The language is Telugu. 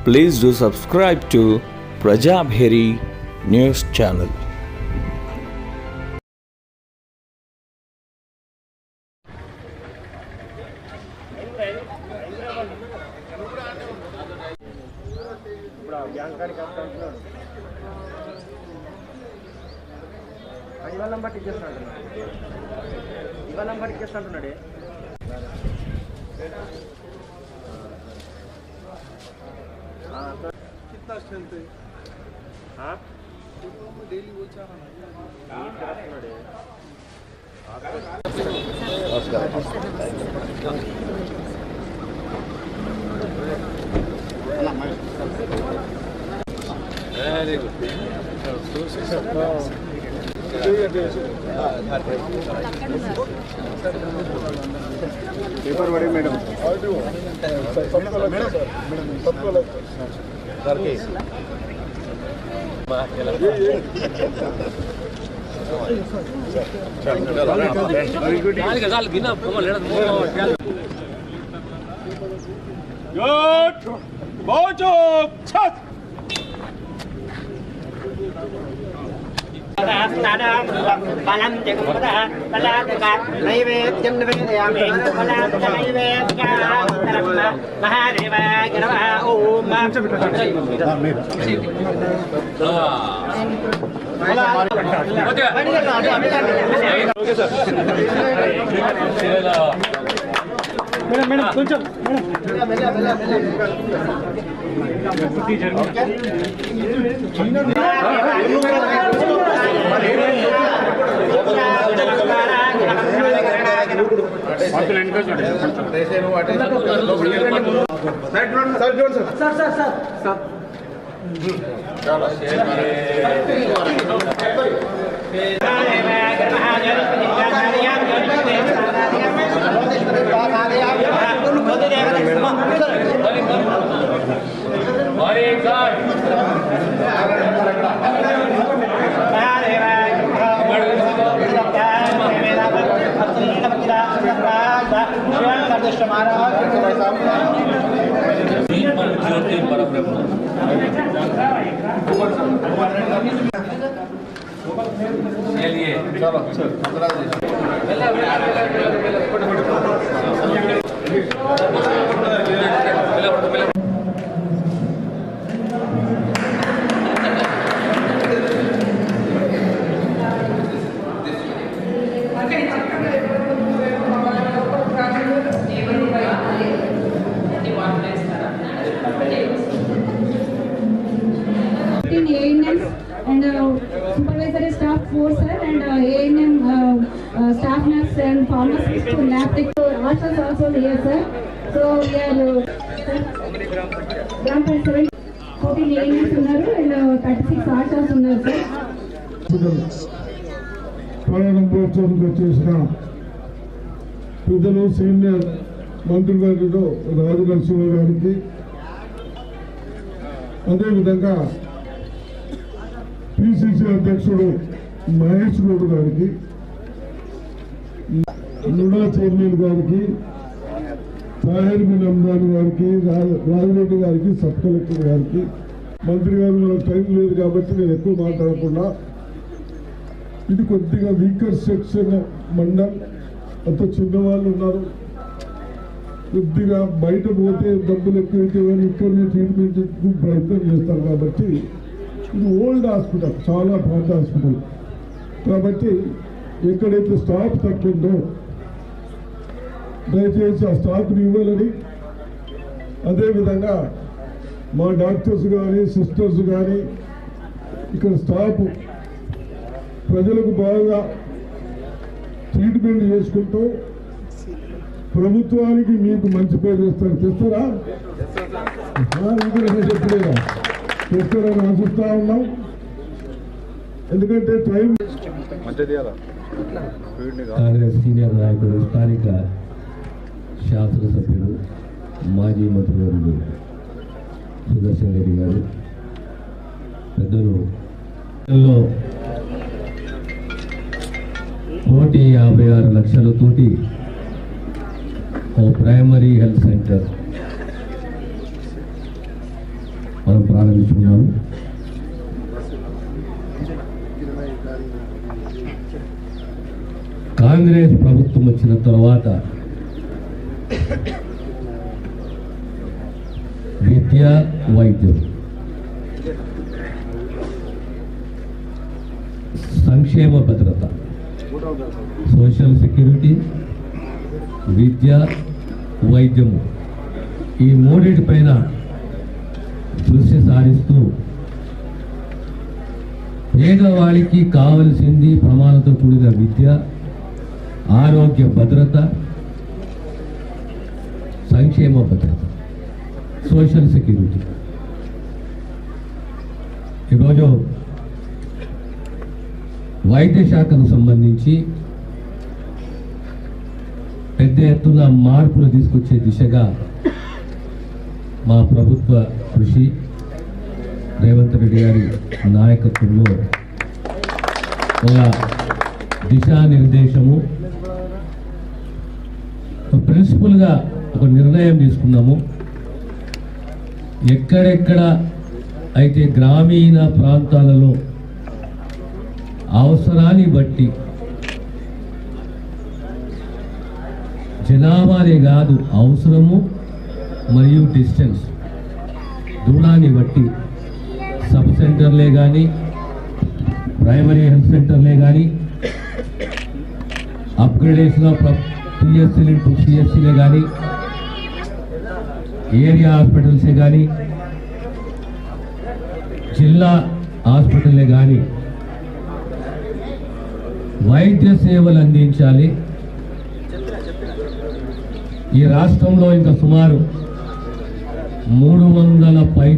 Please do subscribe to Prajabheri News Channel. ఇవాళ నంబర్ ఇచ్చేస్తున్నాడే कितना स्ट्रेंथ है हाँ डेली वो चाह पेपर बड़े madam Balam jengkota baladaga naivedhyam nivedayami baladaga naivedya dharma mahadeva ganava om madam కొంచెం and supervisory staff 4 sir and ANM staff nurse and pharmacist to lab tech also here sir. So we are Gram Panchayat 14 ANMs unnaru and 36 ASHAs unnaru sir. ప్రారంభోత్సవం చేసిన పెద్దలు సీనియర్ మంత్రివర్యులు రాజనరసింహ గారికి అదేవిధంగా పిసిసి అధ్యక్షుడు మహేష్ గౌడ్ గారికి నుడా చైర్మన్ గారికి తాహిర్ బిన్ అమ్దాన్ గారికి రాజిరెడ్డి గారికి సబ్ కలెక్టర్ గారికి మంత్రి గారు మనకు టైం లేదు కాబట్టి నేను ఎక్కువ మాట్లాడకుండా ఇది కొద్దిగా వీకర్ సెక్షన్ మండల్ అంత చిన్నవాళ్ళు ఉన్నారు కొద్దిగా బయట పోతే డబ్బులు ఎక్కువైతే ఇక్కడనే ట్రీట్మెంట్ ప్రయత్నం చేస్తారు కాబట్టి ఇది ఓల్డ్ హాస్పిటల్ చాలా పాత హాస్పిటల్ కాబట్టి ఎక్కడైతే స్టాఫ్ తక్కువ దయచేసి ఆ స్టాఫ్ని ఇవ్వాలని అదేవిధంగా మా డాక్టర్స్ కానీ సిస్టర్స్ కానీ ఇక్కడ స్టాఫ్ ప్రజలకు బాగా ట్రీట్మెంట్ చేసుకుంటూ ప్రభుత్వానికి మీకు మంచి పేరు తెస్తారా చెప్పలేదా తెస్తారని ఆశిస్తా ఉన్నాం ఎందుకంటే టైం కాంగ్రెస్ సీనియర్ నాయకుడు స్థానిక శాసనసభ్యులు మాజీ మంత్రివర్యులు సుదర్శన్ రెడ్డి గారు పెద్దలు 1,56,00,000 ఓ ప్రైమరీ హెల్త్ సెంటర్ ప్రారంభించుకున్నాము. కాంగ్రెస్ ప్రభుత్వం వచ్చిన తర్వాత విద్య, వైద్యం, సంక్షేమ భద్రత, సోషల్ సెక్యూరిటీ, విద్య, వైద్యము ఈ మూడింటిపైన దృష్టి సారిస్తూ పేదవాడికి కావలసింది ప్రమాణంతో కూడిన విద్య, ఆరోగ్య భద్రత, సంక్షేమ భద్రత, సోషల్ సెక్యూరిటీ. ఈరోజు వైద్య శాఖకు సంబంధించి పెద్ద ఎత్తున మార్పులు తీసుకొచ్చే దిశగా మా ప్రభుత్వ కృషి, రేవంత్ రెడ్డి గారి నాయకత్వంలో ఒక దిశానిర్దేశము, ప్రిన్సిపల్గా ఒక నిర్ణయం తీసుకున్నాము. ఎక్కడెక్కడ అయితే గ్రామీణ ప్రాంతాలలో అవసరాన్ని బట్టి జనాభానే కాదు, అవసరము మరియు డిస్టెన్స్ దూరాన్ని బట్టి సబ్ సెంటర్లే కానీ, ప్రైమరీ హెల్త్ సెంటర్లే కానీ, అప్గ్రేడేషన్ ఆఫ్ పిఎస్సీలు ఇంటూ సిఎస్సీలే కానీ, ఏరియా హాస్పిటల్సే కానీ, జిల్లా హాస్పిటల్లే కానీ వైద్య సేవలు అందించాలి. ఈ రాష్ట్రంలో ఇంకా సుమారు 300 పై